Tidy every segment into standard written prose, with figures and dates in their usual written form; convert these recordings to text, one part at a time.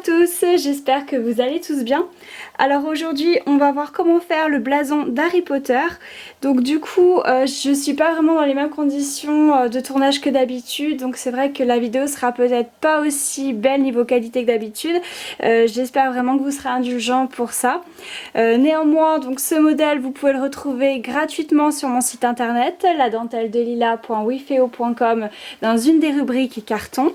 tous, j'espère que vous allez tous bien. Alors aujourd'hui on va voir comment faire le blason d'Harry Potter. Donc du coup je suis pas vraiment dans les mêmes conditions de tournage que d'habitude, donc c'est vrai que la vidéo sera peut-être pas aussi belle niveau qualité que d'habitude. J'espère vraiment que vous serez indulgents pour ça. Néanmoins donc ce modèle vous pouvez le retrouver gratuitement sur mon site internet ladenteldelila.wifeo.com dans une des rubriques carton.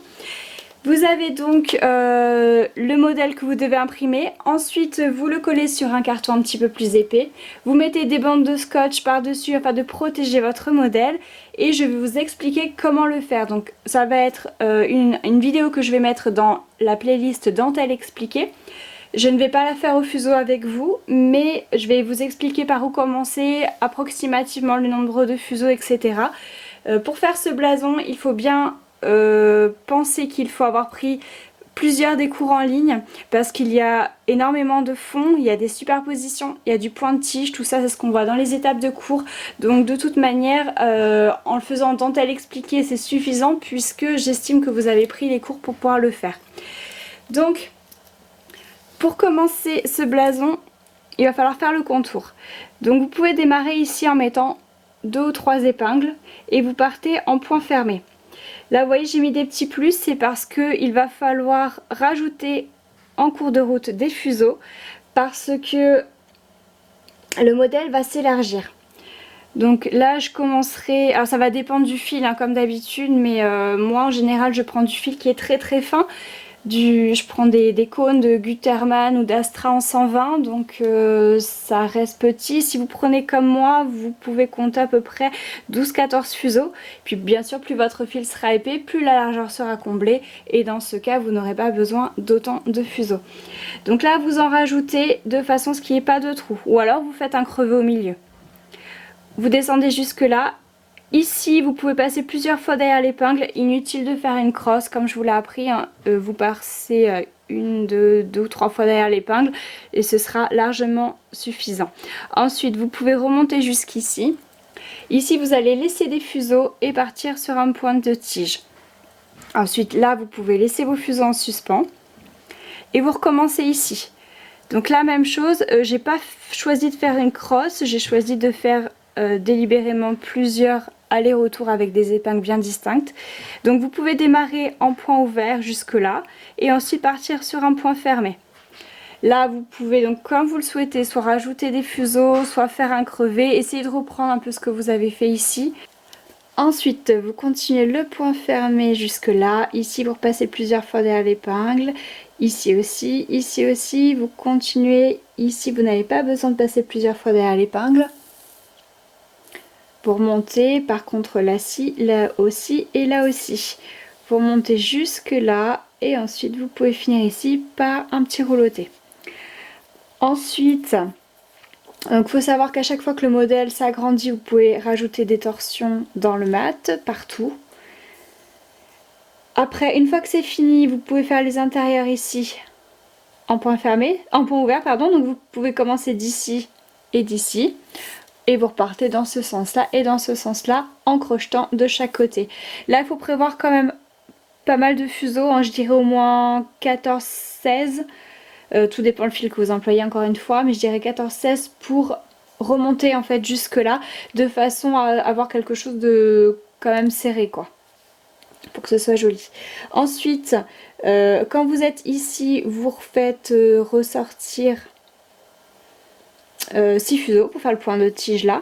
Vous avez donc le modèle que vous devez imprimer, ensuite vous le collez sur un carton un petit peu plus épais, vous mettez des bandes de scotch par-dessus afin de protéger votre modèle et je vais vous expliquer comment le faire. Donc ça va être une vidéo que je vais mettre dans la playlist dentelle expliquée. Je ne vais pas la faire au fuseau avec vous, mais je vais vous expliquer par où commencer, approximativement le nombre de fuseaux, etc. Pour faire ce blason, il faut bien penser qu'il faut avoir pris plusieurs découpes en ligne parce qu'il y a énormément de fonds, il y a des superpositions, il y a du point de tige, tout ça c'est ce qu'on voit dans les étapes de cours. Donc de toute manière, en le faisant en dentelle expliquée, c'est suffisant puisque j'estime que vous avez pris les cours pour pouvoir le faire. Donc pour commencer ce blason, il va falloir faire le contour. Donc vous pouvez démarrer ici en mettant 2 ou 3 épingles et vous partez en point fermé. Là vous voyez j'ai mis des petits plus, c'est parce qu'il va falloir rajouter en cours de route des fuseaux parce que le modèle va s'élargir. Donc là je commencerai, alors ça va dépendre du fil hein, comme d'habitude, mais moi en général je prends du fil qui est très fin. Je prends des cônes de Gutermann ou d'Astra en 120, donc ça reste petit. Si vous prenez comme moi, vous pouvez compter à peu près 12-14 fuseaux. Puis bien sûr, plus votre fil sera épais, plus la largeur sera comblée. Et dans ce cas, vous n'aurez pas besoin d'autant de fuseaux. Donc là, vous en rajoutez de façon à ce qu'il n'y ait pas de trou. Ou alors, vous faites un crevé au milieu. Vous descendez jusque là. Ici, vous pouvez passer plusieurs fois derrière l'épingle. Inutile de faire une crosse, comme je vous l'ai appris. Hein. Vous passez deux ou trois fois derrière l'épingle et ce sera largement suffisant. Ensuite, vous pouvez remonter jusqu'ici. Ici, vous allez laisser des fuseaux et partir sur un point de tige. Ensuite, là, vous pouvez laisser vos fuseaux en suspens et vous recommencez ici. Donc la même chose, j'ai pas choisi de faire une crosse, j'ai choisi de faire délibérément plusieurs allers-retours avec des épingles bien distinctes. Donc vous pouvez démarrer en point ouvert jusque là et ensuite partir sur un point fermé. Là vous pouvez donc comme vous le souhaitez soit rajouter des fuseaux, soit faire un crevé, essayez de reprendre un peu ce que vous avez fait ici. Ensuite vous continuez le point fermé jusque là, ici vous repassez plusieurs fois derrière l'épingle, ici aussi, vous continuez, ici vous n'avez pas besoin de passer plusieurs fois derrière l'épingle. Pour monter, par contre là-ci, là aussi et là aussi. Vous montez jusque là et ensuite vous pouvez finir ici par un petit rouloté. Ensuite, il faut savoir qu'à chaque fois que le modèle s'agrandit, vous pouvez rajouter des torsions dans le mat, partout. Après, une fois que c'est fini, vous pouvez faire les intérieurs ici en point fermé, en point ouvert, pardon. Donc vous pouvez commencer d'ici et d'ici. Et vous repartez dans ce sens-là et dans ce sens-là en crochetant de chaque côté. Là, il faut prévoir quand même pas mal de fuseaux, hein, je dirais au moins 14-16. Tout dépend le fil que vous employez encore une fois, mais je dirais 14-16 pour remonter en fait jusque là, de façon à avoir quelque chose de quand même serré quoi, pour que ce soit joli. Ensuite, quand vous êtes ici, vous refaites ressortir 6 fuseaux pour faire le point de tige là.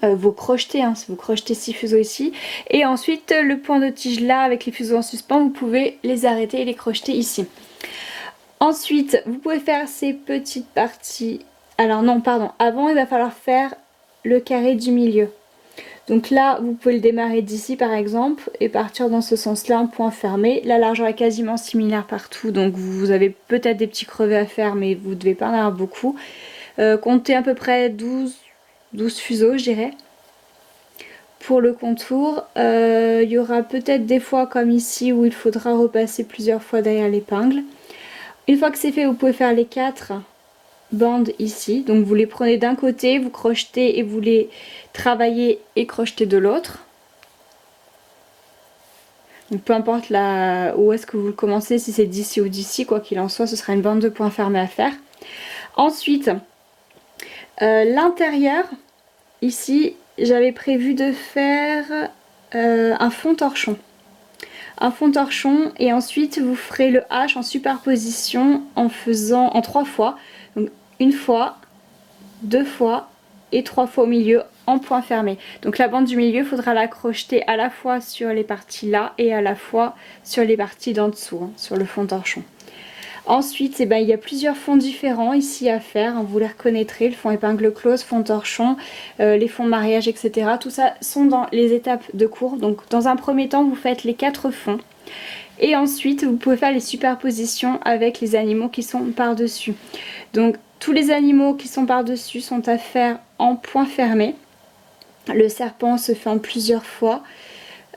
Vous crochetez, hein, vous crochetez 6 fuseaux ici. Et ensuite, le point de tige là, avec les fuseaux en suspens, vous pouvez les arrêter et les crocheter ici. Ensuite, vous pouvez faire ces petites parties. Alors non, pardon, avant il va falloir faire le carré du milieu. Donc là, vous pouvez le démarrer d'ici par exemple et partir dans ce sens-là, un point fermé. La largeur est quasiment similaire partout, donc vous avez peut-être des petits crevets à faire, mais vous ne devez pas en avoir beaucoup. Comptez à peu près 12 fuseaux, je dirais. Pour le contour, il y aura peut-être des fois comme ici où il faudra repasser plusieurs fois derrière l'épingle. Une fois que c'est fait, vous pouvez faire les 4 bandes ici. Donc vous les prenez d'un côté, vous crochetez et vous les travaillez et crochetez de l'autre. Donc peu importe où est-ce que vous le commencez, si c'est d'ici ou d'ici, quoi qu'il en soit, ce sera une bande de points fermés à faire. Ensuite, l'intérieur, ici, j'avais prévu de faire un fond torchon. Un fond torchon et ensuite vous ferez le H en superposition en faisant en 3 fois. Donc une fois, 2 fois et 3 fois au milieu en point fermé. Donc la bande du milieu, il faudra la crocheter à la fois sur les parties là et à la fois sur les parties d'en dessous, hein, sur le fond torchon. Ensuite, il y a plusieurs fonds différents ici à faire, hein, vous les reconnaîtrez, le fond épingle close, fond torchon, les fonds mariage, etc. Tout ça sont dans les étapes de cours. Donc dans un premier temps, vous faites les 4 fonds. Et ensuite, vous pouvez faire les superpositions avec les animaux qui sont par-dessus. Donc tous les animaux qui sont par-dessus sont à faire en point fermé. Le serpent se fait en plusieurs fois.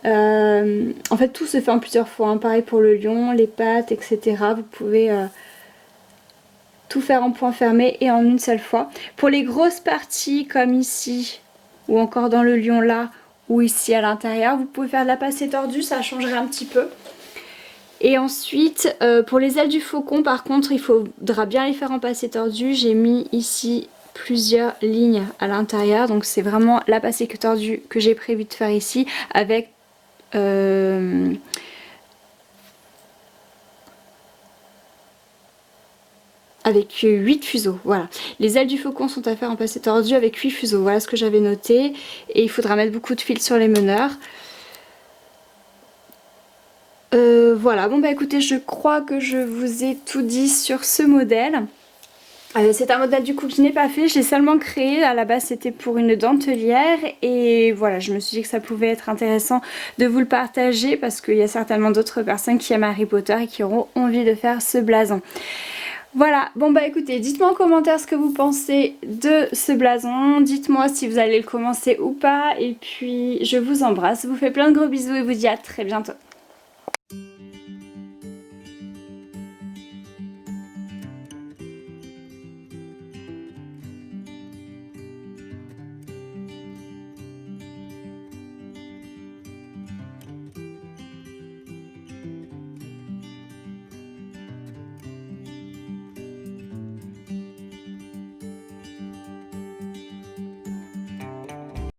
En fait tout se fait en plusieurs fois, hein. Pareil pour le lion, les pattes, etc. Vous pouvez tout faire en point fermé et en une seule fois. Pour les grosses parties comme ici ou encore dans le lion là ou ici à l'intérieur, vous pouvez faire de la passée tordue, ça changerait un petit peu. Et ensuite pour les ailes du faucon par contre il faudra bien les faire en passée tordue. J'ai mis ici plusieurs lignes à l'intérieur, donc c'est vraiment la passée tordue que j'ai prévu de faire ici avec avec 8 fuseaux, voilà. Les ailes du faucon sont à faire en passé tordu avec 8 fuseaux, voilà ce que j'avais noté. Et il faudra mettre beaucoup de fils sur les meneurs. Voilà, bon bah écoutez, je crois que je vous ai tout dit sur ce modèle. C'est un modèle du coup que je n'ai pas fait, je l'ai seulement créé, à la base c'était pour une dentelière et voilà, je me suis dit que ça pouvait être intéressant de vous le partager parce qu'il y a certainement d'autres personnes qui aiment Harry Potter et qui auront envie de faire ce blason. Voilà, bon bah écoutez, dites-moi en commentaire ce que vous pensez de ce blason, dites-moi si vous allez le commencer ou pas et puis je vous embrasse, je vous fais plein de gros bisous et vous dis à très bientôt.